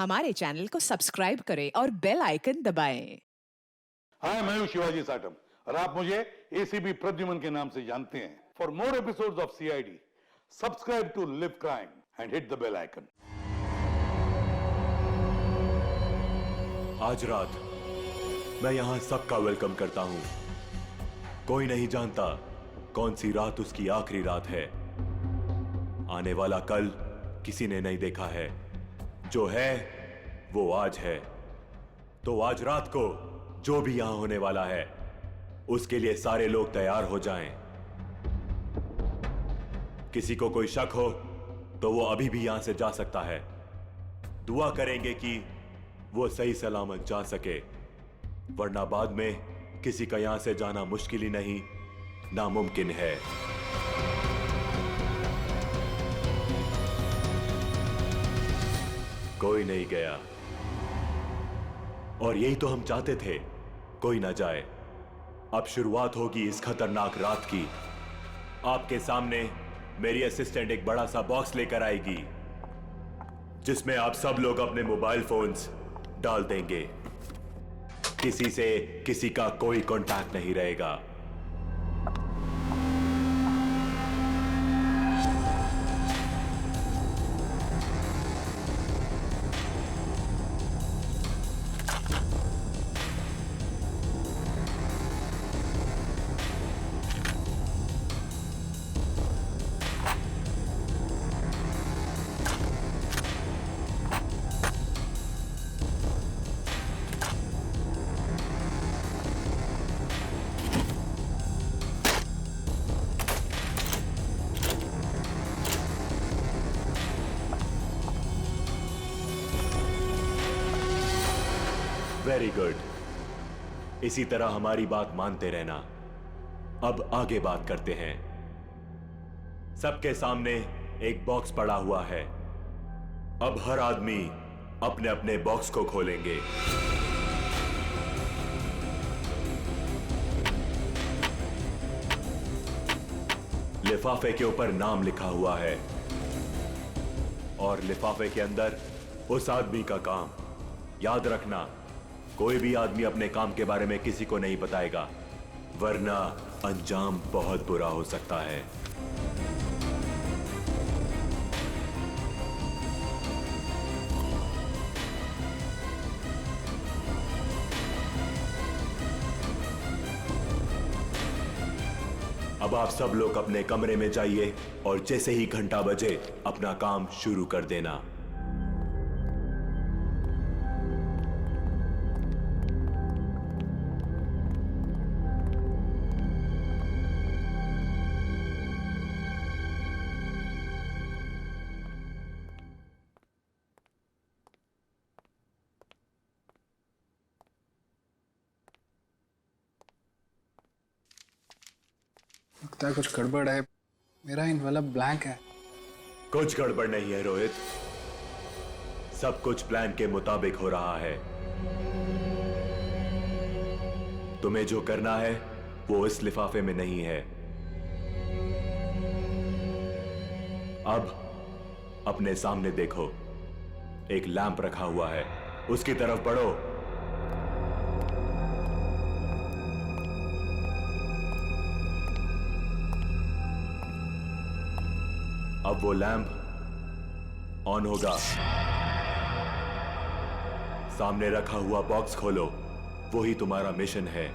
हमारे चैनल को सब्सक्राइब करें और बेल आइकन दबाएं। हाय, मैं हूं शिवाजी साटम और आप मुझे एसीपी प्रद्युमन के नाम से जानते हैं। For more episodes of CID, subscribe to Liv Crime and hit the bell icon. आज रात मैं यहां सबका वेलकम करता हूं। कोई नहीं जानता कौन सी रात उसकी आखिरी रात है। आने वाला कल किसी ने नहीं देखा है। जो है वो आज है। तो आज रात को जो भी यहां होने वाला है उसके लिए सारे लोग तैयार हो जाएं। किसी को कोई शक हो तो वो अभी भी यहां से जा सकता है। दुआ करेंगे कि वो सही सलामत जा सके, वरना बाद में किसी का यहां से जाना मुश्किल ही नहीं, नामुमकिन है। कोई नहीं गया और यही तो हम चाहते थे, कोई ना जाए। अब शुरुआत होगी इस खतरनाक रात की। आपके सामने मेरी असिस्टेंट एक बड़ा सा बॉक्स लेकर आएगी जिसमें आप सब लोग अपने मोबाइल फोन्स डाल देंगे। किसी से किसी का कोई कांटेक्ट नहीं रहेगा। Very good. इसी तरह हमारी बात मानते रहना। अब आगे बात करते हैं। सबके सामने एक बॉक्स पड़ा हुआ है। अब हर आदमी अपने अपने बॉक्स को खोलेंगे। लिफाफे के ऊपर नाम लिखा हुआ है और लिफाफे के अंदर उस आदमी का काम। याद रखना, कोई भी आदमी अपने काम के बारे में किसी को नहीं बताएगा, वरना अंजाम बहुत बुरा हो सकता है। अब आप सब लोग अपने कमरे में जाइए और जैसे ही घंटा बजे अपना काम शुरू कर देना। लगता है कुछ गड़बड़ है। मेरा इनवेलप ब्लैंक है। कुछ गड़बड़ नहीं है रोहित, सब कुछ प्लान के मुताबिक हो रहा है। तुम्हें जो करना है वो इस लिफाफे में नहीं है। अब अपने सामने देखो, एक लैंप रखा हुआ है, उसकी तरफ बढ़ो। अब वो लैंप ऑन होगा। सामने रखा हुआ बॉक्स खोलो, वही तुम्हारा मिशन है।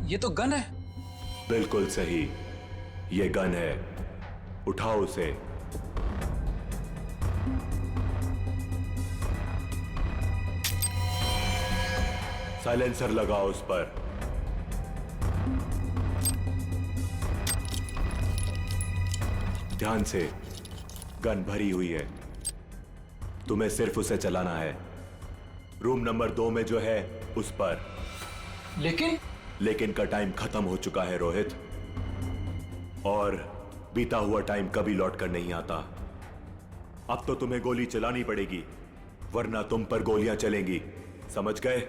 ये तो गन है। बिल्कुल सही, ये गन है। उठाओ उसे। साइलेंसर लगाओ उस पर। ध्यान से, गन भरी हुई है, तुम्हें सिर्फ उसे चलाना है। रूम नंबर 2 में जो है उस पर। लेकिन का टाइम खत्म हो चुका है रोहित, और बीता हुआ टाइम कभी लौट कर नहीं आता। अब तो तुम्हें गोली चलानी पड़ेगी, वरना तुम पर गोलियां चलेंगी, समझ गए?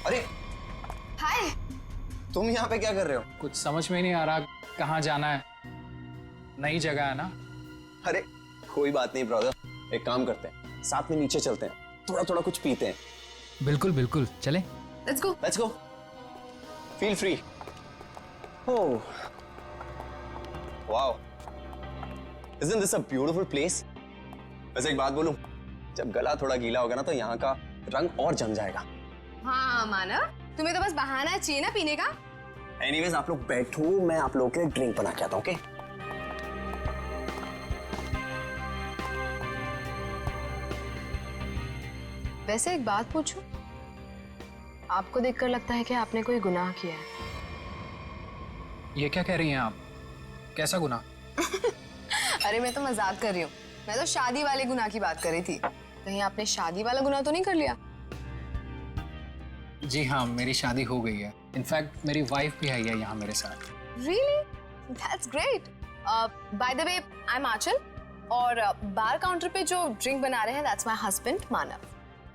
अरे हाय। तुम यहाँ पे क्या कर रहे हो? कुछ समझ में नहीं आ रहा कहाँ जाना है। नई जगह है ना। अरे कोई बात नहीं ब्रदर, एक काम करते हैं, साथ में नीचे चलते हैं, थोड़ा थोड़ा कुछ पीते हैं। बिल्कुल बिल्कुल, चले। Let's go. Let's go, feel free. Oh wow, isn't this a beautiful place? वैसे एक बात बोलूं, जब गला थोड़ा गीला होगा ना तो यहाँ का रंग और जम जाएगा। हाँ मानव, तुम्हें तो बस बहाना चाहिए ना पीने का। एनीवेज आप लोग बैठो, मैं आप लोगों के लिए ड्रिंक बना के आता हूँ। ओके? वैसे एक बात पूछूं, आपको देखकर लगता है कि आपने कोई गुनाह किया है। ये क्या कह रही हैं आप? कैसा गुनाह? अरे मैं तो मजाक कर रही हूँ, मैं तो शादी वाले गुनाह की बात कर रही थी। कहीं आपने शादी वाला गुनाह तो नहीं कर लिया? जी हाँ, मेरी शादी हो गई है। इनफैक्ट मेरी वाइफ भी आई है यहाँ मेरे साथ। Really? That's great. By the way, I'm आंचल और बार काउंटर पे जो ड्रिंक बना रहे हैं that's my husband Manav.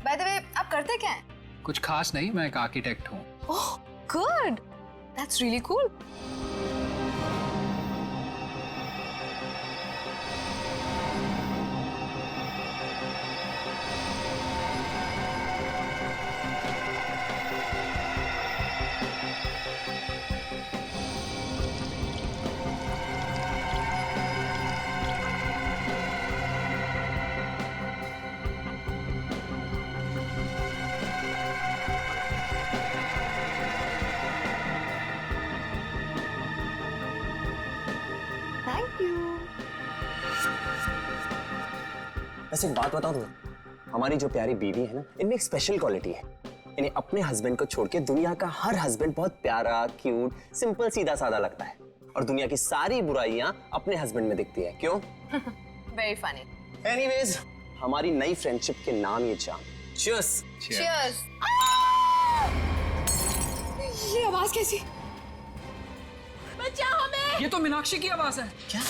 By the way, आप करते क्या हैं? कुछ खास नहीं, मैं एक आर्किटेक्ट हूँ। Oh, good. That's really cool. Thank you. वैसे एक बात बताऊं तुम्हें, हमारी जो प्यारी बीवी है ना, इनमें एक स्पेशल क्वालिटी है। इन्हें अपने हस्बैंड को छोड़ के दुनिया का हर हस्बैंड बहुत प्यारा, क्यूट, सिंपल, सीधा साधा लगता है और दुनिया की सारी बुराइयां अपने हस्बैंड में दिखती है। क्यों? Very funny. एनीवेज, हमारी नई फ्रेंडशिप के नाम ये जाम। Cheers. Cheers. ये आवाज कैसी? बचाओ हमें! ये तो मीनाक्षी की आवाज है। क्या?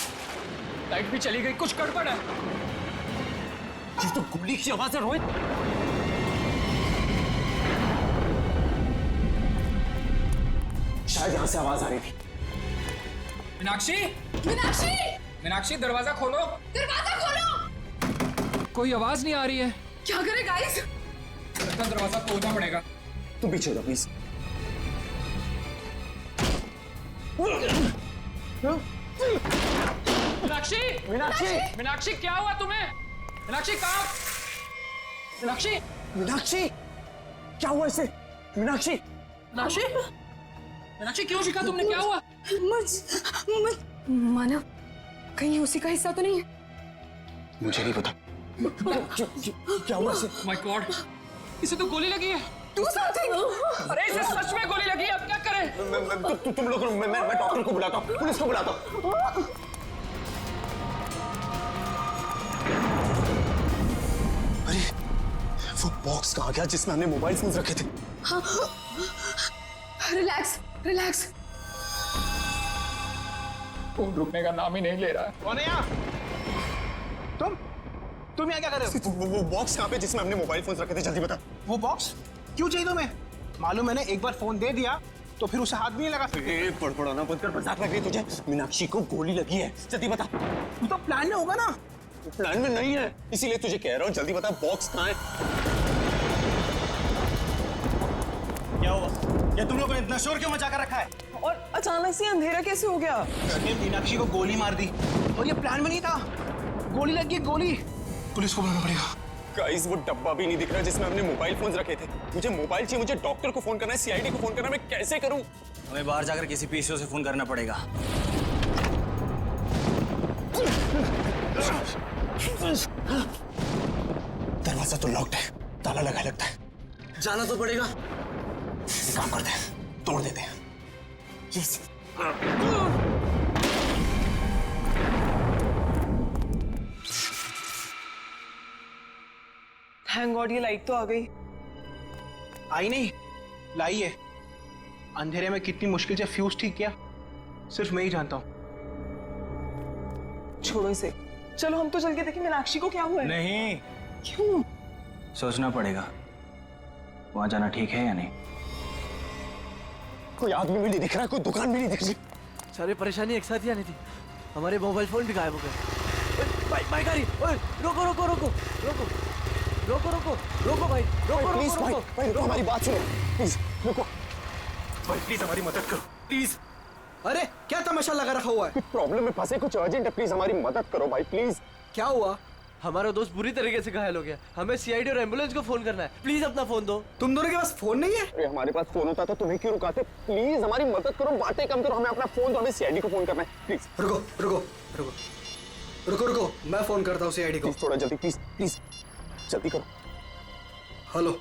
लाइट भी चली गई, कुछ गड़बड़ है। ये तो गोली की आवाज है रोहित। शायद यहां से आवाज आ रही थी। मीनाक्षी, मीनाक्षी! मीनाक्षी दरवाजा खोलो। दरवाजा खोलो! कोई आवाज नहीं आ रही है। क्या करें गाइस? लगता है दरवाजा तोड़ना पड़ेगा। तुम पीछे हो प्लीज। मीनाक्षी, मीनाक्षी, मीनाक्षी क्या हुआ तुम्हें? मीनाक्षी कहाँ? मीनाक्षी, मीनाक्षी, क्या हुआ इसे? मीनाक्षी, मीनाक्षी, मीनाक्षी क्यों चिल्ला तुमने? क्या हुआ? मानव, कहीं उसी का हिस्सा तो नहीं है? मुझे नहीं पता। क्या हुआ इसे? माय गॉड, इसे तो गोली लगी है। Do something! अरे इसे सच में गोली लगी है, अब क्या करें? तुम लोग, मैं डॉक्टर को बुलाता हूँ, पुलिस को बुलाता हूँ। अरे वो बॉक्स कहाँ गया जिसमें हमने मोबाइल फोन रखे थे? Relax, relax. फोन रुकने का नाम ही नहीं ले रहा है। कौन है यहाँ? तुम यहाँ क्या कर रहे हो? वो बॉक्स कहाँ पे जिसमें हमने मोबाइल फोन रखे थे? जल्दी बता। वो बॉक्स क्यों चाहिए तुम्हें? मालूम मैंने एक बार फोन दे दिया तो फिर उसे हाथ भी नहीं लगा सकते। पड़पड़ाना बंद कर, मजाक लग रही तुझे? मीनाक्षी को गोली लगी है, जल्दी बता। तू तो प्लान में होगा ना। प्लान में नहीं है, इसीलिए तुझे कह रहा हूँ, जल्दी बता बॉक्स कहाँ है? क्या हुआ? क्या तुम लोगों ने इतना शोर क्यों मचा कर रखा है? और अचानक से अंधेरा कैसे हो गया? मीनाक्षी को गोली मार दी और ये प्लान में नहीं था। गोली लग गई, गोली। पुलिस को बुलाना पड़ेगा। गाइस, वो डब्बा भी नहीं दिख रहा जिसमें हमने मोबाइल फोन्स रखे थे। मुझे मोबाइल चाहिए, मुझे डॉक्टर को फोन करना है, सीआईडी को फोन करना है, मैं कैसे करूं? हमें बाहर जाकर किसी पीसीओ से फोन करना पड़ेगा। दरवाजा तो लॉक्ड है, ताला लगा लगता है। जाना तो पड़ेगा। एक काम करते हैं, तोड़ देते हैं। Yes. थैंक गॉड ये लाइट तो आ गई। आई नहीं, लाई है। अंधेरे में कितनी मुश्किल से फ्यूज ठीक किया, सिर्फ मैं ही जानता हूँ। छोड़ो इसे, चलो हम तो चल के देखें मीनाक्षी को क्या हुआ है। नहीं, क्यों? सोचना पड़ेगा वहां जाना ठीक है या नहीं। कोई आदमी भी नहीं दिख रहा, कोई दुकान भी नहीं दिख रही। सारी परेशानी एक साथ ही आनी थी। हमारे मोबाइल फोन भी गायब हो गए। भाई गाड़ी, ओए रोको रोको रोको रोको रोको रोको रोको भाई, रोको प्लीज रोको भाई, रोको। भाई रुको, हमारी बात सुनो प्लीज, रुको भाई प्लीज हमारी मदद करो, प्लीज। अरे क्या तमाशा लगा रखा हुआ है? कुछ प्रॉब्लम में फंसे, कुछ अर्जेंट है, प्लीज हमारी मदद करो भाई, प्लीज। क्या हुआ? हमारा दोस्त बुरी तरीके से घायल हो गया, हमें सीआईडी और एम्बुलेंस को फोन करना है। प्लीज अपना फोन दो। तुम दोनों के पास फोन नहीं है? अरे हमारे पास फोन होता तो तुम्हें क्यों रुकाते? प्लीज हमारी मदद करो, बातें कम करो, हमें अपना फोन दो, हमें सीआईडी को फोन करना है, प्लीज। रुको रुको रुको रुको रुको, मैं फोन करता हूँ सीआईडी को। प्लीज थोड़ा जल्दी, प्लीज प्लीज जल्दी करो। हेलो।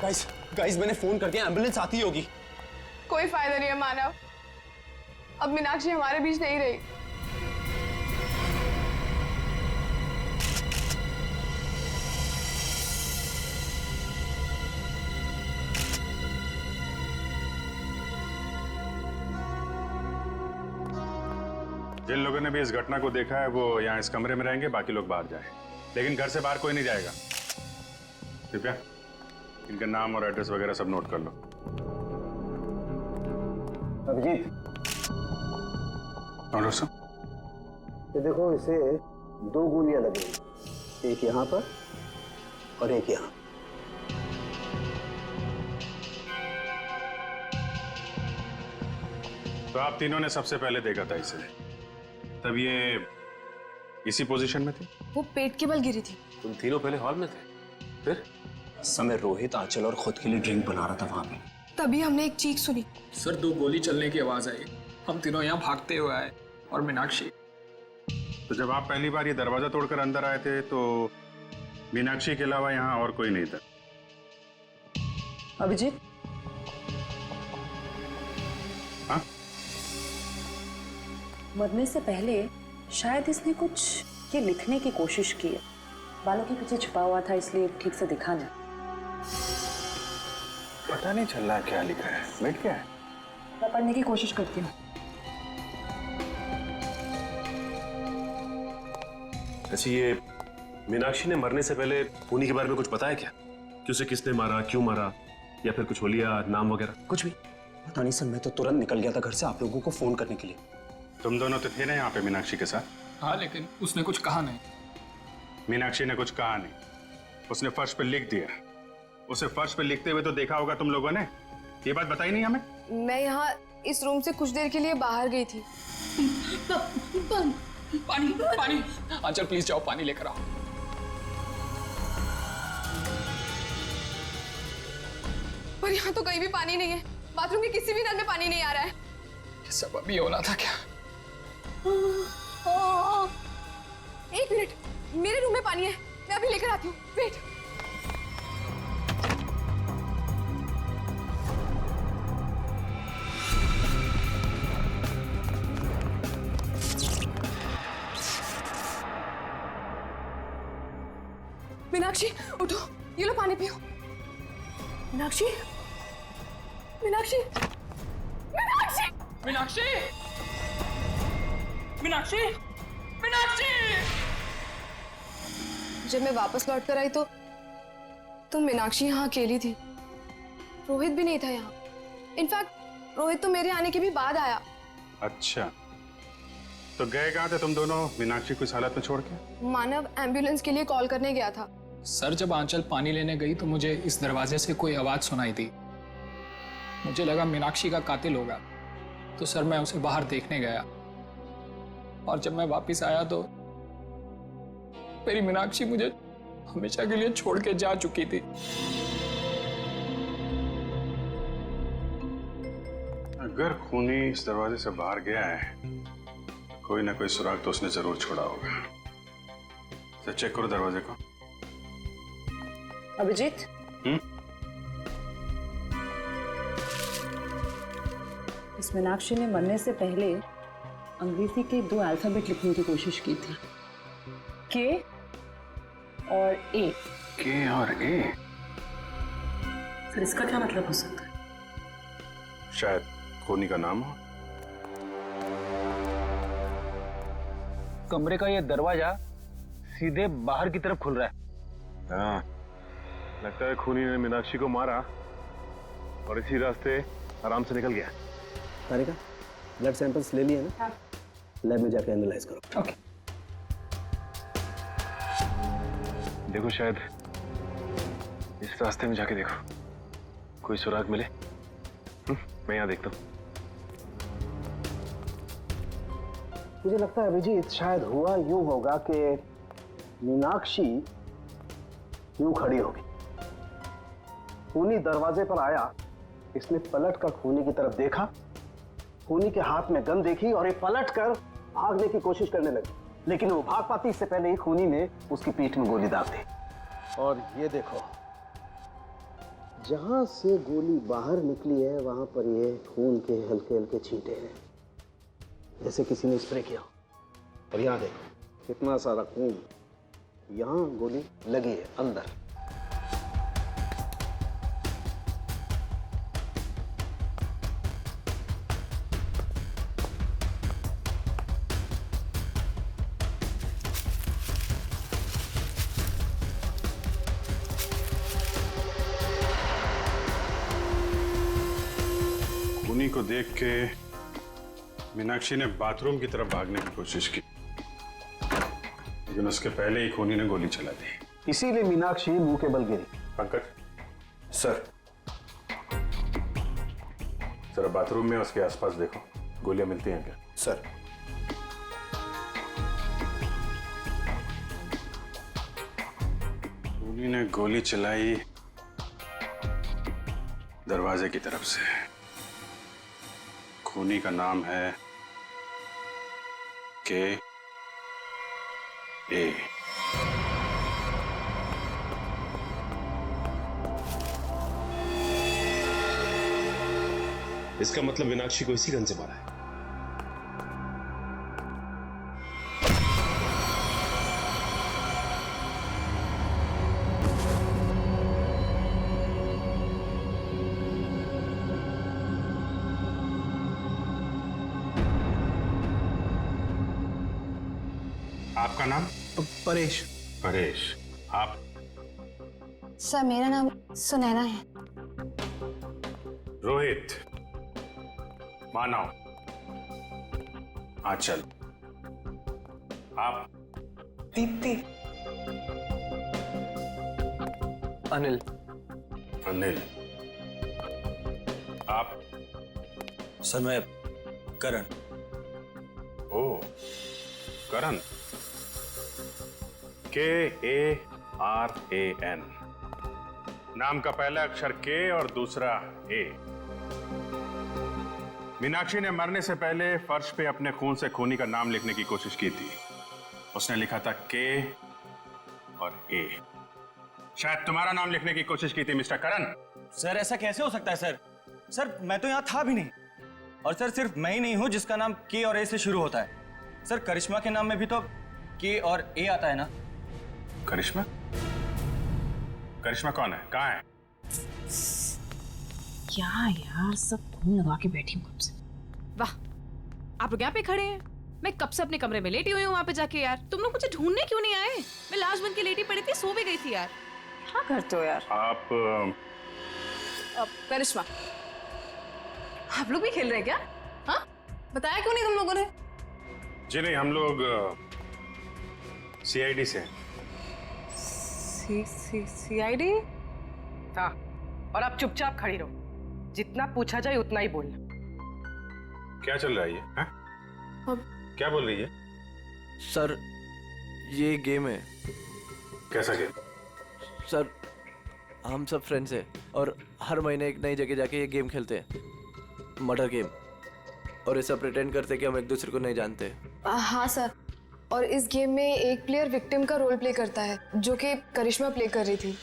गाइस गाइस, मैंने फोन कर दिया, एम्बुलेंस आती होगी। कोई फायदा नहीं है मानव, अब मीनाक्षी हमारे बीच नहीं रही। जिन लोगों ने भी इस घटना को देखा है वो यहाँ इस कमरे में रहेंगे, बाकी लोग बाहर जाएं। लेकिन घर से बाहर कोई नहीं जाएगा। कृपया इनका नाम और एड्रेस वगैरह सब नोट कर लो। अभिजीत, ये देखो, इसे 2 गोलियां लगी, एक यहाँ पर और एक यहाँ। तो आप तीनों ने सबसे पहले देखा था इसे, तब ये इसी पोजीशन में थी? वो पेट के बल गिरी थी। तुम तीनों पहले हॉल में थे, फिर? समय रोहित, आंचल और खुद के लिए ड्रिंक बना रहा था वहां पे। तभी हमने एक चीख सुनी। सर 2 गोली चलने की आवाज आई, हम तीनों यहाँ भागते हुए आए और मीनाक्षी। तो जब आप पहली बार ये दरवाजा तोड़कर अंदर आए थे तो मीनाक्षी के अलावा यहाँ और कोई नहीं था? अभिजीत, हाँ? मरने से पहले शायद इसने कुछ ये लिखने की कोशिश की है। बालों के पीछे छुपा हुआ था, इसलिए ठीक से दिखा नहीं। पता नहीं चल रहा क्या लिखा है। बैठ क्या है? मैं पढ़ने की कोशिश करती हूँ। ऐसे ये मीनाक्षी ने मरने से पहले खूनी के बारे में कुछ पता है क्या? कि उसे किसने मारा, क्यों मारा, या फिर कुछ होलिया नाम वगैरह? कुछ भी पता नहीं सर, मैं तो तुरंत निकल गया था घर से आप लोगों को फोन करने के लिए। तुम दोनों तो थे ना यहाँ पे मीनाक्षी के साथ? हाँ, लेकिन उसने कुछ कहा नहीं। मीनाक्षी ने कुछ कहा नहीं, उसने फर्श पे लिख दिया। उसे फर्श पे लिखते हुए तो देखा होगा तुम लोगों ने, ये बात बताई नहीं हमें? मैं यहाँ इस रूम से कुछ देर के लिए बाहर गई थी। पानी पानी, आंचल प्लीज जाओ पानी लेकर आओ। पर यहाँ तो कहीं भी पानी नहीं है, बाथरूम के किसी भी नल में पानी नहीं आ रहा है। ये सब अभी होना था क्या? एक मिनट, मेरे रूम में पानी है, मैं अभी लेकर आती हूँ। वेट। मीनाक्षी उठो, ये लो पानी पियो। मीनाक्षी, मीनाक्षी, मीनाक्षी, मीनाक्षी, मीनाक्षी, मीनाक्षी। जब मैं वापस लौट कर आई तो तो मीनाक्षी यहाँ अकेली थी, रोहित भी नहीं था यहाँ। इनफैक्ट रोहित तो मेरे आने के भी बाद आया। अच्छा, तो गए कहाँ थे तुम दोनों मीनाक्षी को इस हालत में छोड़ के? मानव एम्बुलेंस के लिए कॉल करने गया था। सर, जब आंचल पानी लेने गई तो मुझे इस दरवाजे से कोई आवाज सुनाई दी। मुझे लगा मीनाक्षी का कातिल होगा, तो सर मैं उसे बाहर देखने गया, और जब मैं वापस आया तो मेरी मीनाक्षी मुझे हमेशा के लिए छोड़ के जा चुकी थी। अगर खूनी इस दरवाजे से बाहर गया है, कोई ना कोई सुराग तो उसने जरूर छोड़ा होगा। तो चेक करो दरवाजे को। अभिजीत, इस मीनाक्षी ने मरने से पहले अंग्रेजी के 2 अल्फाबेट लिखने की कोशिश की थी, के और ए। के और ए? सर, इसका क्या मतलब हो सकता है? शायद खूनी का नाम हो। कमरे का ये दरवाजा सीधे बाहर की तरफ खुल रहा है। हाँ, लगता है खूनी ने मीनाक्षी को मारा और इसी रास्ते आराम से निकल गया। तारिका, ब्लड सैंपल्स ले लिए ना? लैब में जाके एनालाइज करो। ओके। देखो, शायद इस रास्ते में जाके देखो, कोई सुराग मिले। मैं यहाँ देखता हूँ। मुझे लगता है अभिजीत, शायद हुआ यूं होगा कि मीनाक्षी यूं खड़ी होगी, खूनी दरवाजे पर आया, इसने पलट कर खूनी की तरफ देखा, खूनी के हाथ में गन देखी और ये पलट कर भागने की कोशिश करने लगी, लेकिन वो भाग पाती इससे पहले ही खूनी ने उसकी पीठ में गोली दाग दी। और ये देखो, जहां से गोली बाहर निकली है वहां पर ये खून के हल्के हल्के छींटे हैं, जैसे किसी ने स्प्रे किया। और यहाँ देखो कितना सारा खून, यहाँ गोली लगी है अंदर। खूनी को देख के मीनाक्षी ने बाथरूम की तरफ भागने की कोशिश की, लेकिन उसके पहले ही खूनी ने गोली चला दी। इसीलिए मीनाक्षी मुंह के बल गिरी। पंकज सर, जरा बाथरूम में उसके आसपास देखो, गोलियां मिलती हैं क्या? सर, खूनी ने गोली चलाई दरवाजे की तरफ से। खूनी का नाम है के ए। इसका मतलब मीनाक्षी को इसी गन से मारा है। आपका नाम? परेश। परेश। आप? सर, मेरा नाम सुनैना है। रोहित, मानव, आंचल। आप? दीप्ति। अनिल। अनिल। आप? सर, मैं करण। ओ, करण। KARAN। नाम का पहला अक्षर के और दूसरा ए। मीनाक्षी ने मरने से पहले फर्श पे अपने खून से खूनी का नाम लिखने की कोशिश की थी। उसने लिखा था के और ए। शायद तुम्हारा नाम लिखने की कोशिश की थी मिस्टर करण। सर, ऐसा कैसे हो सकता है सर? सर, मैं तो यहाँ था भी नहीं। और सर, सिर्फ मैं ही नहीं हूँ जिसका नाम के और ए से शुरू होता है। सर, करिश्मा के नाम में भी तो के और ए आता है ना? करिश्मा? करिश्मा कौन है? कहाँ है? क्या यार, सब खून लगा के बैठी हूँ कब से। वाह, आप लोग यहाँ पे खड़े हैं। मैं कब से अपने कमरे में लेटी हुई हूँ वहाँ पे जाके। यार, तुम लोग मुझे ढूंढने क्यों नहीं आए? मैं लाश बन के लेटी पड़ी थी, सो भी गई थी यार। क्या करते हो यार? आप करिश्मा, आप लोग भी खेल रहे हैं क्या? हाँ, बताया क्यों नहीं तुम लोगों ने? जी नहीं, हम लोग CID से। CID? हाँ, और आप चुपचाप खड़ी रहो, जितना पूछा जाए उतना ही बोलना। क्या चल रहा है ये? हाँ? क्या बोल रही है? सर ये गेम है। कैसा गेम? सर हम सब फ्रेंड्स हैं और हर महीने एक नई जगह जाके ये गेम खेलते हैं, मर्डर गेम, और ऐसा प्रिटेंड करते हैं कि हम एक दूसरे को नहीं जानते। हाँ सर, और इस गेम में एक प्लेयर विक्टिम का रोल प्ले करता है जो कि करिश्मा प्ले कर रही थी,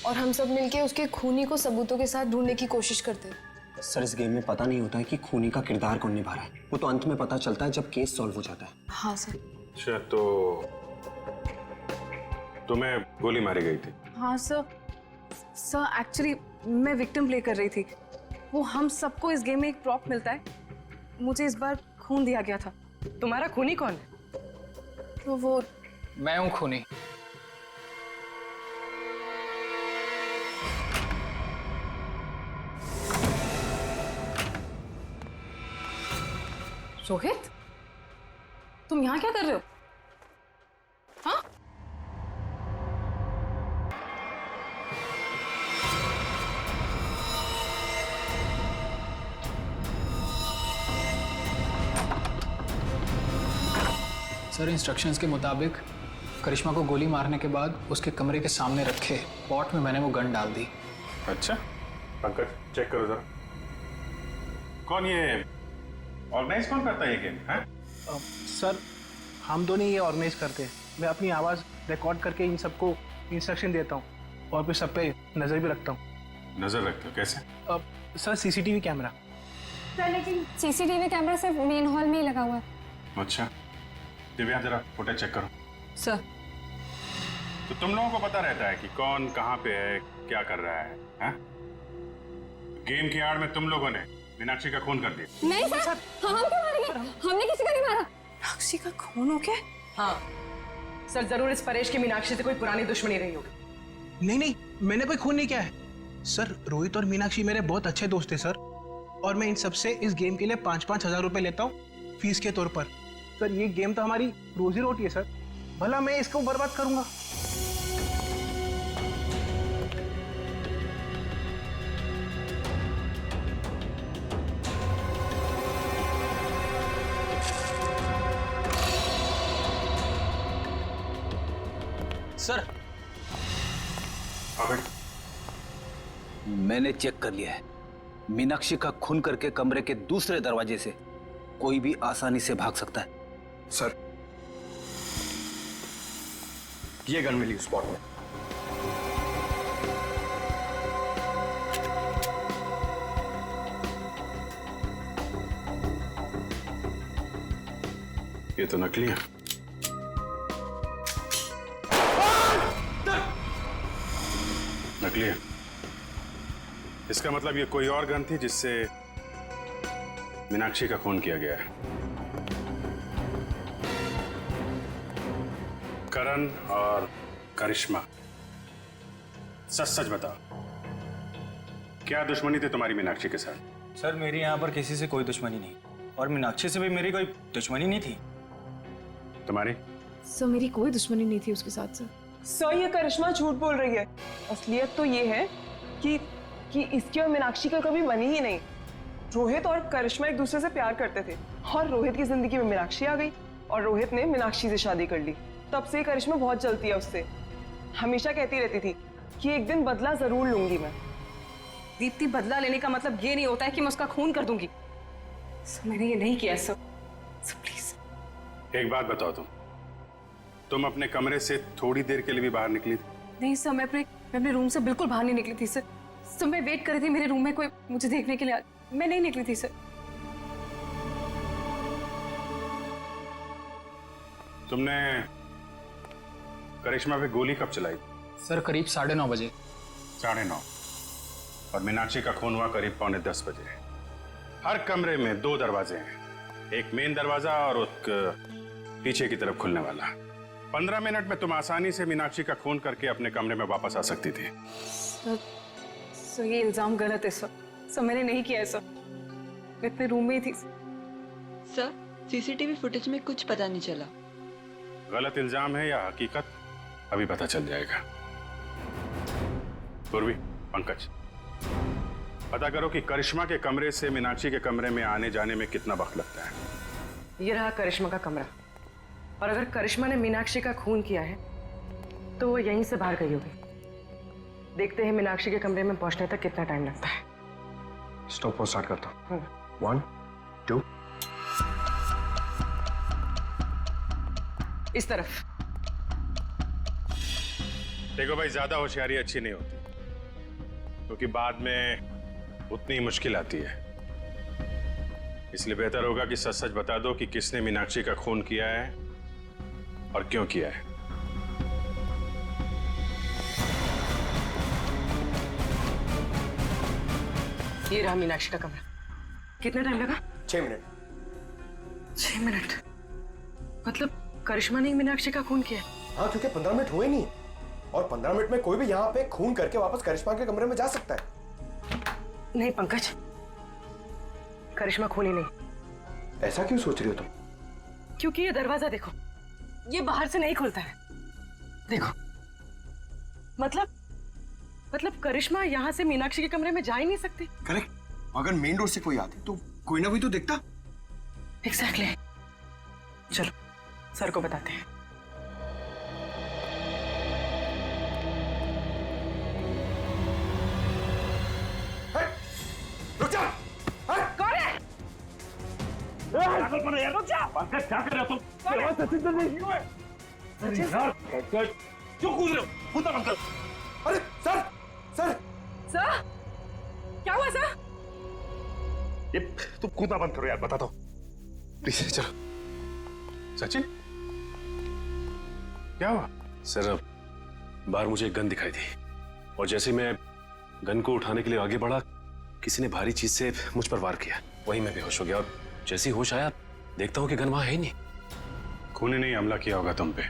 और हम सब मिलके उसके खूनी को सबूतों के साथ ढूंढने की कोशिश करते हैं। सर इस गेम में पता नहीं होता है कि खूनी का किरदार कौन निभा रहा है, वो तो अंत में पता चलता है जब केस सॉल्व हो जाता है। हाँ सर। अच्छा, तो तुम्हें गोली मारी गई थी? हाँ सर, एक्चुअली मैं विक्टिम प्ले कर रही थी। वो हम सबको इस गेम में एक प्रॉप मिलता है, मुझे इस बार खून दिया गया था। तुम्हारा खूनी कौन है? तो वो मैं हूं खूनी। रोहित, तुम यहाँ क्या कर रहे हो? हाँ? सर इंस्ट्रक्शंस के मुताबिक करिश्मा को गोली मारने के बाद उसके कमरे के सामने रखे पॉट में मैंने वो गन डाल दी। अच्छा, पंकज चेक करो जरा। कौन ये ऑर्गेनाइज कौन करता है ये गेम? सर हम दोनों ये ऑर्गेनाइज करते हैं। मैं अपनी आवाज़ रिकॉर्ड करके इन सबको इंस्ट्रक्शन देता हूँ और फिर सब पे नज़र भी रखता हूँ। नजर रखते हो? कैसे? Sir CCTV camera. सर लेकिन CCTV कैमरा सिर्फ मेन हॉल में ही लगा हुआ है। अच्छा, दिव्या जरा फुटेज चेक करो। सर। तो तुम लोगों को पता रहता है कि कौन कहाँ पे है, क्या कर रहा है? हाँ? गेम की आड़ में तुम लोगों ने मीनाक्षी का खून कर दिया। नहीं सर, हम क्यों मारेंगे? हमने किसी को नहीं मारा। मीनाक्षी का खून हो गया? हाँ सर, जरूर इस परेश की मीनाक्षी से कोई पुरानी दुश्मनी रही होगी। नहीं, मैंने कोई खून नहीं किया है सर। रोहित और मीनाक्षी मेरे बहुत अच्छे दोस्त हैं सर, और मैं इन सबसे इस गेम के लिए 5-5 हजार रुपए लेता हूँ फीस के तौर पर। सर ये गेम तो हमारी रोजी रोटी है सर, भला मैं इसको बर्बाद करूंगा? सर मैंने चेक कर लिया है, मीनाक्षी का खून करके कमरे के दूसरे दरवाजे से कोई भी आसानी से भाग सकता है। सर ये गन मिली स्पॉट में। ये तो नकली है। नकली है, इसका मतलब ये कोई और गन थी जिससे मीनाक्षी का खून किया गया है। करण और करिश्मा, सच सच बताओ, क्या दुश्मनी थी तुम्हारी मीनाक्षी के साथ? सर मेरी यहाँ पर किसी से कोई दुश्मनी नहीं, और मीनाक्षी से भी मेरी कोई दुश्मनी नहीं थी। तुम्हारी? सर मेरी कोई दुश्मनी नहीं थी उसके साथ सर। सर ये करिश्मा झूठ बोल रही है। असलियत तो ये है कि इसकी और मीनाक्षी का कभी बनी ही नहीं। रोहित और करिश्मा एक दूसरे से प्यार करते थे और रोहित की जिंदगी में मीनाक्षी आ गई और रोहित ने मीनाक्षी से शादी कर ली। तब से करिश्मा बहुत जलती है उससे, हमेशा कहती रहती थी कि एक दिन बदला जरूर लूंगी मैं। दीप्ति, बदला लेने का मतलब ये नहीं होता है कि मैं उसका खून कर दूंगी। सर मैंने ये नहीं किया सर, प्लीज। एक बात बताओ, तुम अपने कमरे से थोड़ी देर के लिए भी बाहर निकली थी? नहीं सर, मैं अपने रूम से बिल्कुल बाहर नहीं निकली थी सर। मैं वेट कर रही थी मेरे रूम में कोई मुझे देखने के लिए, मैं नहीं निकली थी सर। तुमने करिश्मा पे गोली कब चलाई? सर करीब 9:30 बजे। 9:30, और मीनाक्षी का खून हुआ करीब 9:45 बजे। हर कमरे में 2 दरवाजे हैं, एक मेन दरवाजा और एक पीछे की तरफ खुलने वाला। 15 मिनट में तुम आसानी से मीनाक्षी का खून करके अपने कमरे में वापस आ सकती थी। सर ये इल्जाम गलत है सर मैंने नहीं किया है सर, मैं अपने रूम में ही थी। सर सीसीटीवी फुटेज में कुछ पता नहीं चला। गलत इल्जाम है या हकीकत अभी पता चल जाएगा। पूर्वी, पंकज, पता करो कि करिश्मा के कमरे से मीनाक्षी के कमरे में आने जाने में कितना वक्त लगता है। ये रहा करिश्मा का कमरा, और अगर करिश्मा ने मीनाक्षी का खून किया है तो वो यहीं से बाहर गई होगी। देखते हैं मीनाक्षी के कमरे में पहुंचने तक कितना टाइम लगता है। स्टॉप वो स्टार्ट करता हूँ। 1 2 इस तरफ। देखो भाई, ज्यादा होशियारी अच्छी नहीं होती, क्योंकि बाद में उतनी मुश्किल आती है। इसलिए बेहतर होगा कि सच सच बता दो कि किसने मीनाक्षी का खून किया है और क्यों किया है। ये रहा मीनाक्षी का कमरा। कितना टाइम लगा? 6 मिनट। 6 मिनट? मतलब करिश्मा ने मीनाक्षी का खून किया? हाँ, क्योंकि 15 मिनट हुए नहीं, और 15 मिनट में कोई भी यहाँ पे खून करके वापस करिश्मा के कमरे में जा सकता है। नहीं पंकज, करिश्मा खूनी नहीं। ऐसा क्यों सोच रही हो तुम? क्योंकि ये दरवाजा देखो, ये बाहर से नहीं खुलता है। देखो, मतलब करिश्मा यहाँ से मीनाक्षी के कमरे में जा ही नहीं सकती। करेक्ट। अगर मेन डोर से कोई आती तो कोई ना कोई तो दिखता। एग्जैक्टली। चलो सर को बताते हैं। रुक जा। कौन है? रुक जा। पंकज, क्या कर रहे हो तुम? दरवाजा नहीं क्यों है? अरे यार, पंकज, क्यों कूद रहे हो? कूदा बंद करो। अरे सर, सर क्या हुआ सर? ये तुम कूदा बंद करो यार, बता दो प्लीज। चलो। सचिन, क्या हुआ? सर, बाहर मुझे एक गन दिखाई दी, और जैसे मैं गन को उठाने के लिए आगे बढ़ा, किसी ने भारी चीज से मुझ पर वार किया। वहीं मैं बेहोश हो गया, और जैसे ही होश आया देखता हूं कि गन वहां है ही नहीं। खूनी ने हमला किया होगा तुम पे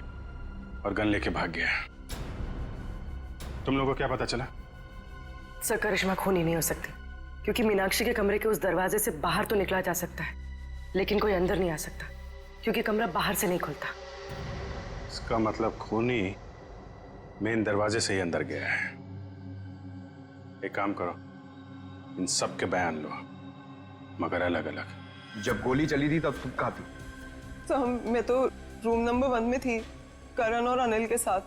और गन लेके भाग गया। तुम लोगों को क्या पता चला? सर करिश्मा खूनी नहीं हो सकती, क्योंकि मीनाक्षी के कमरे के उस दरवाजे से बाहर तो निकला जा सकता है, लेकिन कोई अंदर नहीं आ सकता, क्योंकि कमरा बाहर से नहीं खुलता। इसका मतलब खूनी मेन दरवाजे से ही अंदर गया है। एक काम करो, इन सब के बयान लो, मगर अलग अलग। जब गोली चली थी तब तुम कहाँ थी? तो मैं तो रूम नंबर 1 में थी, करण और अनिल के साथ,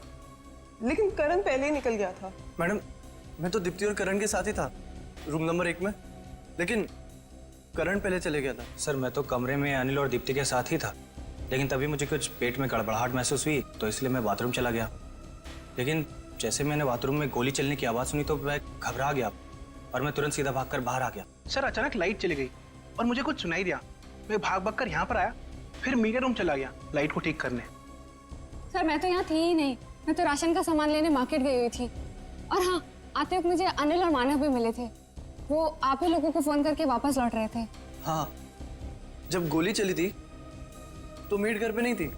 लेकिन करण पहले ही निकल गया था। मैडम, मैं तो दीप्ति और करण के साथ ही था रूम नंबर 1 में, लेकिन करण पहले चले गया था। सर मैं तो कमरे में अनिल और दीप्ति के साथ ही था, लेकिन तभी मुझे कुछ पेट में गड़बड़ाहट महसूस हुई, तो इसलिए मैं बाथरूम चला गया। लेकिन जैसे मैंने बाथरूम में गोली चलने की आवाज़ सुनी तो मैं घबरा गया और मैं तुरंत सीधा भागकर बाहर आ गया। सर अचानक लाइट चली गई और मुझे कुछ सुनाई दिया। मैं भाग कर यहाँ पर आया, फिर मीडिया रूम चला गया लाइट को ठीक करने। सर मैं तो यहाँ थी ही नहीं, मैं तो राशन का सामान लेने मार्केट गई हुई थी। और हाँ, आते वक्त मुझे अनिल और मानव भी मिले थे, वो आप ही लोगों को फोन करके वापस लौट रहे थे। हाँ, जब गोली चली थी तो मीट घर पे नहीं थी।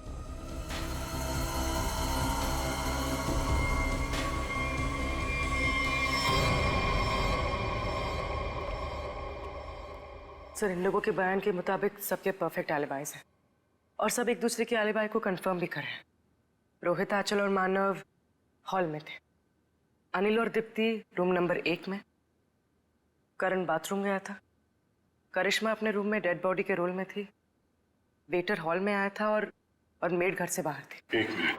सर इन लोगों के बयान के मुताबिक सबके परफेक्ट एलिबाइज हैं, और सब एक दूसरे के एलिबाई को कंफर्म भी कर रहे हैं। रोहित, आंचल और मानव हॉल में थे, अनिल और दीप्ति रूम नंबर 1 में, करण बाथरूम गया था, करिश्मा अपने रूम में डेड बॉडी के रोल में थी, वेटर हॉल में आया था, और मेड घर से बाहर थी। एक मिनट,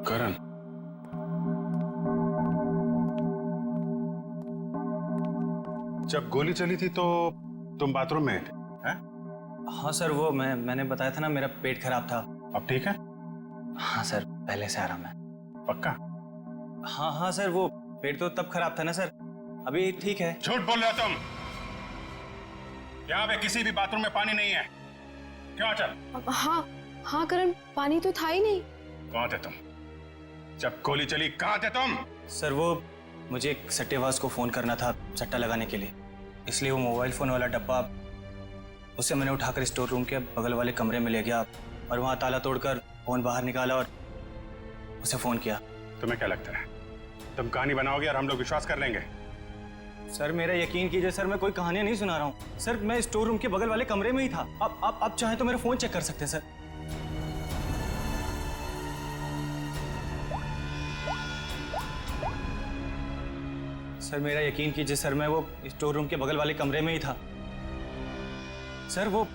करण, जब गोली चली थी तो तुम बाथरूम में थे? हैं? हाँ सर, वो मैंने बताया था ना, मेरा पेट खराब था। अब ठीक है? हाँ सर, पहले से आराम है। पक्का? हाँ सर, वो पेट तो तब खराब था ना सर, अभी ठीक है। झूठ बोल रहे हो तुम। यहाँ पे किसी भी बाथरूम में पानी नहीं है, क्यों आंचल? हाँ करण, पानी तो था ही नहीं। कहाँ थे तुम जब गोली चली? कहाँ थे तुम? सर वो मुझे एक सट्टेबाज को फोन करना था सट्टा लगाने के लिए, इसलिए वो मोबाइल फोन वाला डब्बा उससे मैंने उठाकर स्टोर रूम के बगल वाले कमरे में ले गया और वहां ताला तोड़कर फोन बाहर निकाला और उसे फोन किया। तुम्हें क्या लगता है तुम कहानी बनाओगे और हम लोग विश्वास कर लेंगे? सर मेरा यकीन कीजिए सर, मैं कोई कहानियां नहीं सुना रहा हूँ सर। मैं स्टोर रूम के बगल वाले कमरे में ही था। आप चाहे तो मेरा फोन चेक कर सकते हैं सर। सर मेरा यकीन कीजिए सर, मैं वो स्टोर रूम के बगल वाले कमरे में ही था सर। वो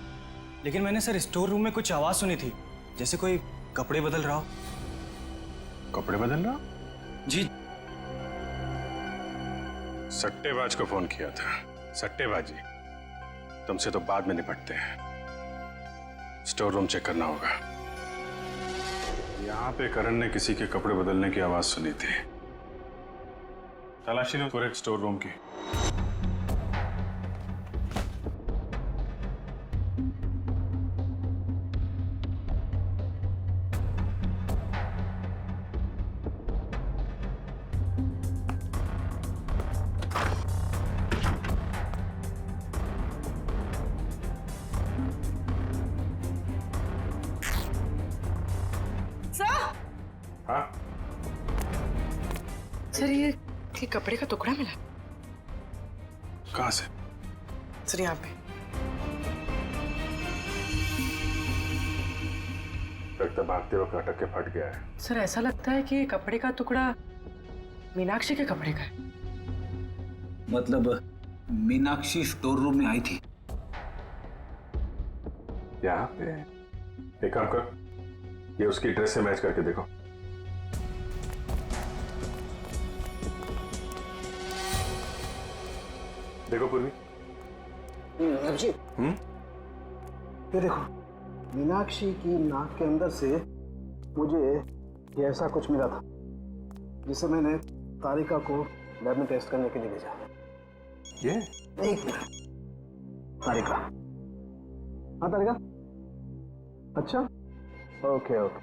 लेकिन मैंने सर स्टोर रूम में कुछ आवाज सुनी थी, जैसे कोई कपड़े बदल रहा हो। कपड़े बदल रहा? जी। सट्टेबाज को फोन किया था। सट्टेबाजी तुमसे तो बाद में निपटते हैं। स्टोर रूम चेक करना होगा। यहाँ पे करण ने किसी के कपड़े बदलने की आवाज सुनी थी। तलाशी लो पूरे स्टोर रूम की। हाँ? सर ये कपड़े का टुकड़ा मिला। कहाँ से? सर यहाँ पे। लगता भागते वक्त अटक के फट गया है। सर ऐसा लगता है कि कपड़े का टुकड़ा मीनाक्षी के कपड़े का है। मतलब मीनाक्षी स्टोर रूम में आई थी? यहाँ पे एक काम कर, ये उसकी ड्रेस से मैच करके देखो। देखो पूर्वी। अभिजीत, ये देखो, मीनाक्षी की नाक के अंदर से मुझे ये ऐसा कुछ मिला था जिसे मैंने तारिका को लैब में टेस्ट करने के लिए भेजा। ये? एक मिनट। तारिका? हाँ तारिका? अच्छा, okay okay,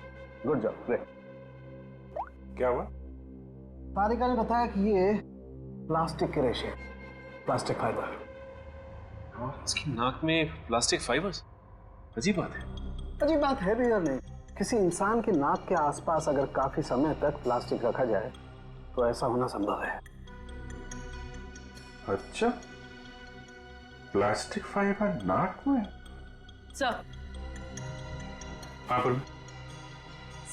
good job, great. क्या हुआ? तारिका ने बताया कि ये प्लास्टिक के रेशे, प्लास्टिक फाइबर। इसकी नाक में प्लास्टिक फाइबर्स? अजीब बात है। अजीब बात है भी या नहीं? किसी इंसान की नाक के आसपास अगर काफी समय तक प्लास्टिक रखा जाए तो ऐसा होना संभव है। अच्छा, प्लास्टिक फाइबर नाक में? सर। हाँ पूर्वी।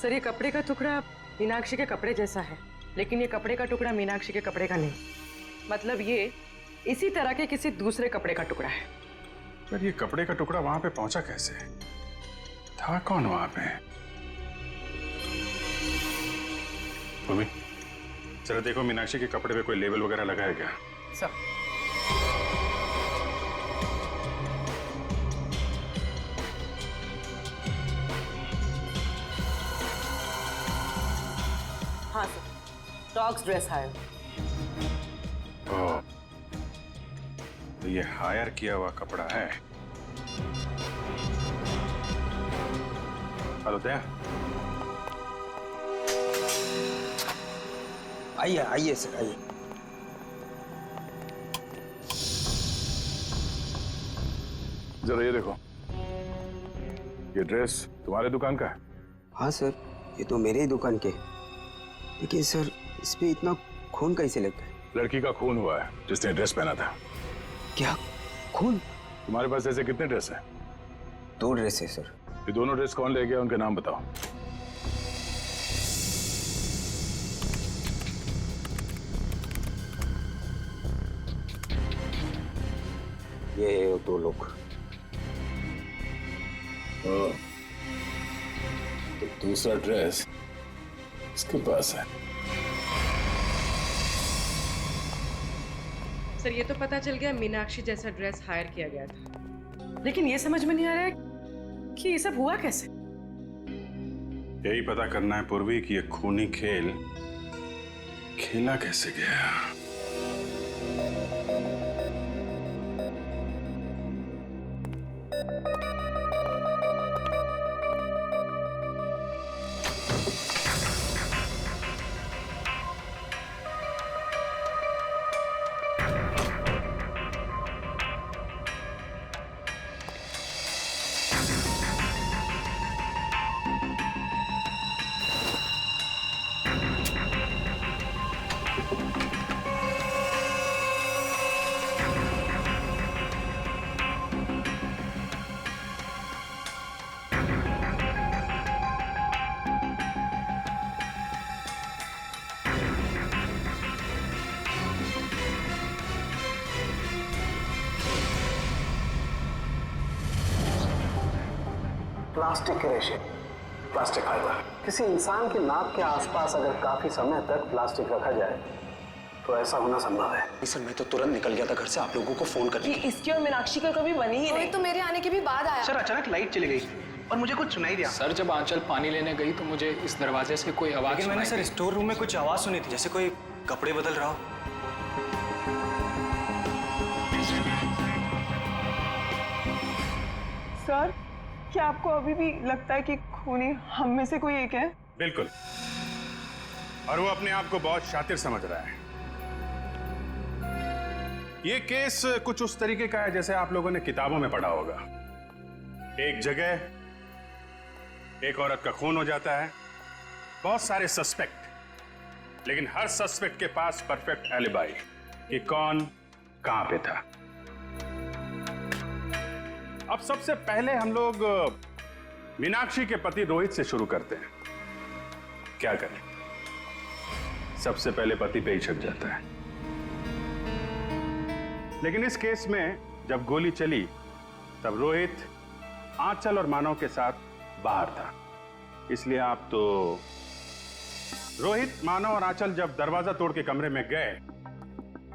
सर ये कपड़े का टुकड़ा मीनाक्षी के कपड़े जैसा है, लेकिन ये कपड़े का टुकड़ा मीनाक्षी के कपड़े का नहीं। मतलब ये इसी तरह के किसी दूसरे कपड़े का टुकड़ा है। पर ये कपड़े का टुकड़ा वहां पे पहुंचा कैसे? था कौन वहां पे? पूर्वी, चलो देखो मीनाक्षी के कपड़े पे कोई लेबल वगैरह लगा है क्या? सर। हाँ सर, डॉग्स ड्रेस हायर। ओह, तो ये हायर किया हुआ कपड़ा है। हेलो दया। आइए आइए सर, आइए। जरा ये देखो, ये ड्रेस तुम्हारे दुकान का है? हाँ सर, ये तो मेरे ही दुकान के। लेकिन सर इस पे इतना खून कैसे लग गया? लड़की का खून हुआ है जिसने ड्रेस पहना था। क्या खून? तुम्हारे पास ऐसे कितने ड्रेस हैं? 2 ड्रेस है सर। ये दोनों ड्रेस कौन ले गया, उनके नाम बताओ। ये 2 लोग। तो दूसरा ड्रेस इसके पास है। सर ये तो पता चल गया मीनाक्षी जैसा ड्रेस हायर किया गया था, लेकिन ये समझ में नहीं आ रहा है कि ये सब हुआ कैसे। यही पता करना है पूर्वी कि ये खूनी खेल खेला कैसे गया। प्लास्टिक के रेशे, प्लास्टिक फाइबर। किसी इंसान की नाक के आसपास अगर काफी समय तक प्लास्टिक रखा जाए तो ऐसा होना संभव है। सर मैं तो तुरंत निकल गया था घर से आप लोगों को फोन करके। कि इसकी और मीनाक्षी का कभी बनी ही नहीं। तो मेरे आने के भी बाद आया। सर अचानक लाइट चली गई और मुझे कुछ सुनाई दिया। सर जब आंचल पानी लेने गई तो मुझे इस दरवाजे से कोई आवाज लेकिन मैंने सुनाई सर दी। स्टोर रूम में कुछ आवाज सुनी थी, जैसे कोई कपड़े बदल रहा हो। सर क्या आपको अभी भी लगता है कि खूनी हम में से कोई एक है? बिल्कुल, और वो अपने आप को बहुत शातिर समझ रहा है। ये केस कुछ उस तरीके का है जैसे आप लोगों ने किताबों में पढ़ा होगा। एक जगह एक औरत का खून हो जाता है, बहुत सारे सस्पेक्ट, लेकिन हर सस्पेक्ट के पास परफेक्ट एलिबाई कि कौन कहां पे था। अब सबसे पहले हम लोग मीनाक्षी के पति रोहित से शुरू करते हैं। क्या करें, सबसे पहले पति पे ही छक जाता है। लेकिन इस केस में जब गोली चली तब रोहित आंचल और मानव के साथ बाहर था, इसलिए आप तो रोहित, मानव और आंचल जब दरवाजा तोड़ के कमरे में गए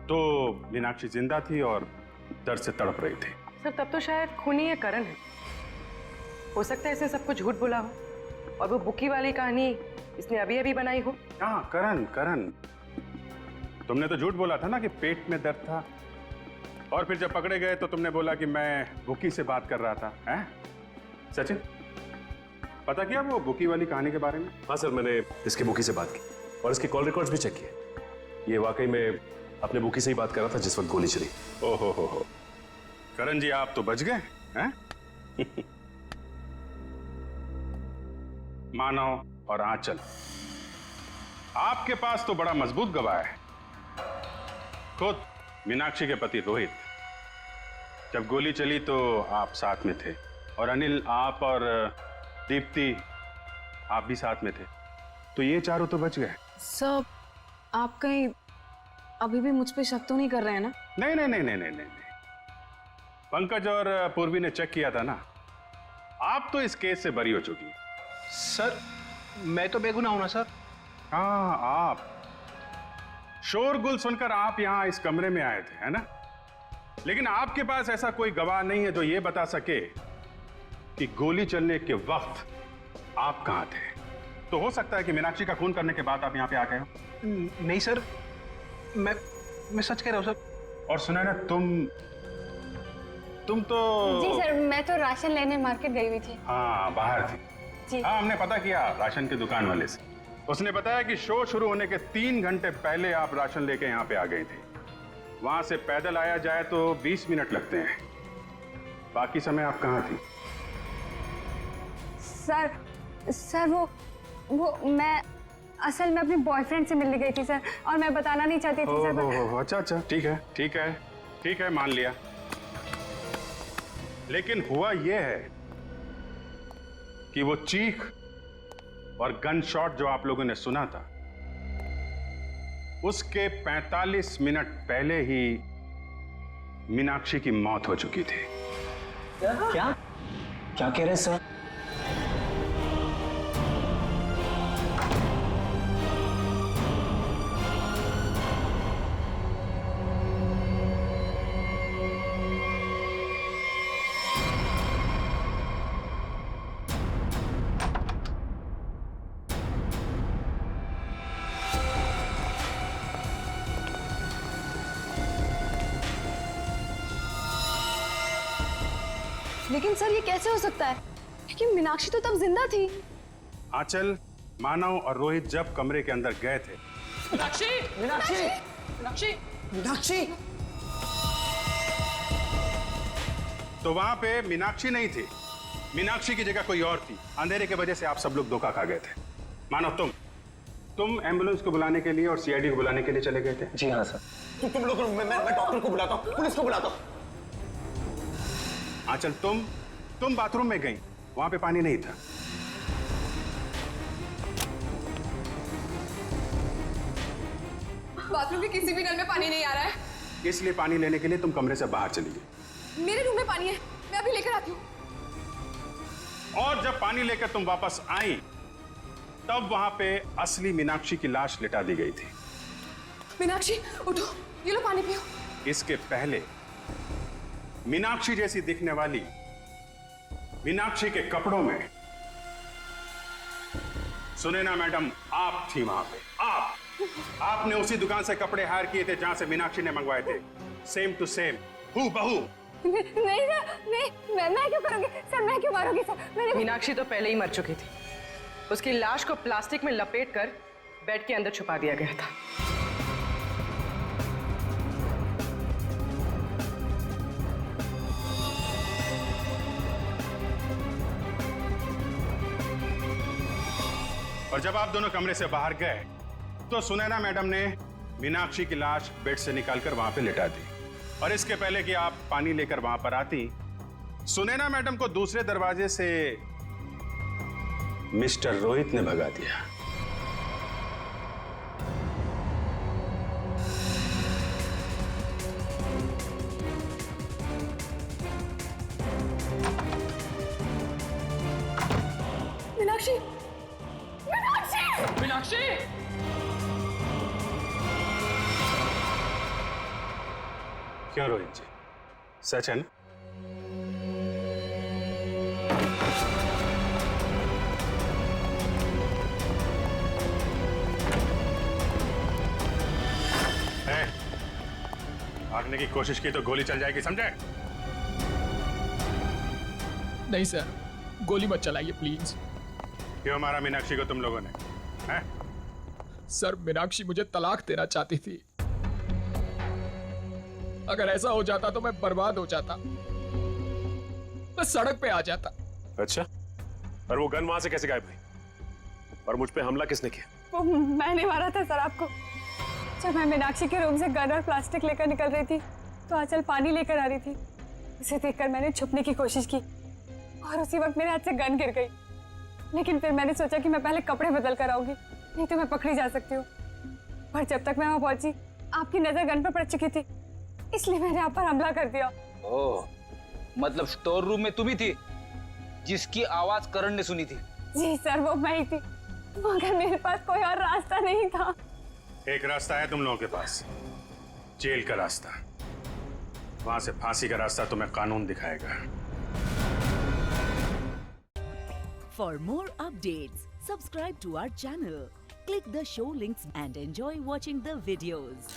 तो मीनाक्षी जिंदा थी और दर्द से तड़प रही थी। सर तब तो शायद खूनी ये करण है। हो सकता है इसे सब कुछ झूठ बोला हो और वो बुकी वाली कहानी इसने अभी अभी बनाई हो। हाँ, करण, तुमने तो झूठ बोला था ना कि पेट में दर्द था, और फिर जब पकड़े गए तो तुमने बोला कि मैं बुकी से बात कर रहा था। हैं? सचिन, पता किया वो बुकी वाली कहानी के बारे में? हाँ सर, मैंने इसके बुकी से बात की और इसके कॉल रिकॉर्ड्स भी चेक किए। ये वाकई में अपने बुकी से ही बात कर रहा था जिस वक्त गोली चली। ओहो हो, करण जी आप तो बच गए हैं। मानव और आंचल, आपके पास तो बड़ा मजबूत गवाह है। खुद मीनाक्षी के पति रोहित, जब गोली चली तो आप साथ में थे, और अनिल, आप और दीप्ति आप भी साथ में थे, तो ये चारों तो बच गए। सर आप कहीं अभी भी मुझ पे शक तो नहीं कर रहे हैं ना? नहीं। पंकज और पूर्वी ने चेक किया था ना, आप तो इस केस से बरी हो चुकी हैं। सर मैं तो बेगुनाह हूं ना सर। हाँ, आप शोरगुल सुनकर आप यहां इस कमरे में आए थे, है ना? लेकिन आपके पास ऐसा कोई गवाह नहीं है जो ये बता सके कि गोली चलने के वक्त आप कहां थे। तो हो सकता है कि मीनाक्षी का खून करने के बाद आप यहां पे आ गए हो। नहीं सर, मैं सच कह रहा हूं सर। और सुना ना, तुम तो जी सर, मैं तो राशन लेने मार्केट गई हुई थी। हाँ, बाहर थी जी। हाँ, हमने पता किया राशन की दुकान वाले से। उसने बताया कि शो शुरू होने के 3 घंटे पहले आप राशन लेके यहाँ पे आ गए थे। वहां से पैदल आया जाए तो 20 मिनट लगते हैं। बाकी समय आप कहाँ थी? सर वो मैं असल में अपने बॉयफ्रेंड से मिलने गई थी सर, और मैं बताना नहीं चाहती थी सर। अच्छा, ठीक है, मान लिया। लेकिन हुआ यह है कि वो चीख और गन शॉट जो आप लोगों ने सुना था, उसके 45 मिनट पहले ही मीनाक्षी की मौत हो चुकी थी। क्या कह रहे हैं सर? लेकिन सर ये कैसे हो सकता है, क्योंकि मीनाक्षी तो तब जिंदा थी। आंचल, मानव और रोहित जब कमरे के अंदर गए थे, मीनाक्षी तो वहां पे मीनाक्षी नहीं थी। मीनाक्षी की जगह कोई और थी। अंधेरे की वजह से आप सब लोग धोखा खा गए थे। मानव, तुम एम्बुलेंस को बुलाने के लिए और सीआईडी को बुलाने के लिए चले गए थे। जी हाँ सर। तुम लोग, मैं डॉक्टर को बुलाता हूँ, पुलिस को बुलाता हूँ। आंचल, तुम बाथरूम में गई, वहां पे पानी नहीं था। बाथरूम के किसी भी नल में पानी नहीं आ रहा है। इसलिए पानी लेने के लिए तुम कमरे से बाहर चली गई। मेरे रूम में पानी है, मैं अभी लेकर आती हूँ। और जब पानी लेकर तुम वापस आई तब वहां पे असली मीनाक्षी की लाश लिटा दी गई थी। मीनाक्षी उठो, ये लो पानी पियो। इसके पहले मीनाक्षी जैसी दिखने वाली मीनाक्षी के कपड़ों में सुनैना मैडम आप थी वहां पे। आपने उसी दुकान से कपड़े हायर किए थे जहां से मीनाक्षी ने मंगवाए थे। सेम टू सेम, हूबहू। नहीं सर, नहीं, मैं क्यों करूंगी सर, मैं क्यों मारूंगी सर? मीनाक्षी तो पहले ही मर चुकी थी। उसकी लाश को प्लास्टिक में लपेटकर बेड के अंदर छुपा दिया गया था। और जब आप दोनों कमरे से बाहर गए तो सुनैना मैडम ने मीनाक्षी की लाश बेड से निकालकर वहां पे लिटा दी। और इसके पहले कि आप पानी लेकर वहां पर आती, सुनैना मैडम को दूसरे दरवाजे से मिस्टर रोहित ने भगा दिया। मीनाक्षी, मीनाक्षी! क्यों रोहित जी, सच है ना? भागने की कोशिश की तो गोली चल जाएगी, समझे? नहीं सर, गोली मत चलाइए प्लीज। क्यों मारा मीनाक्षी को तुम लोगों ने? हैं? सर, मीनाक्षी मुझे तलाक देना चाहती थी। अगर ऐसा हो जाता तो मैं बर्बाद हो जाता, मैं सड़क पे आ जाता। अच्छा, और वो गन वहां से कैसे गायब हुई? और मुझ पे हमला किसने किया? वो मैंने मारा था सर आपको। जब मैं मीनाक्षी के रूम से गन और प्लास्टिक लेकर निकल रही थी तो आंचल पानी लेकर आ रही थी। उसे देखकर मैंने छुपने की कोशिश की और उसी वक्त मेरे हाथ से गन गिर गई। लेकिन फिर मैंने सोचा कि मैं पहले कपड़े बदल कर आऊंगी, नहीं तो मैं पकड़ी जा सकती हूँ। पर जब तक मैं वहां पहुंची आपकी नजर गन पर पड़ चुकी थी, इसलिए मैंने आप पर हमला कर दिया। ओह, मतलब स्टोर रूम में तुम ही थी जिसकी आवाज करण ने सुनी थी? जी सर, वो मैं ही थी, मगर मेरे पास कोई और रास्ता नहीं था। एक रास्ता है तुम लोगों के पास, जेल का रास्ता। वहां से फांसी का रास्ता तुम्हें कानून दिखाएगा। For more updates, subscribe to our channel, click the show links and enjoy watching the videos.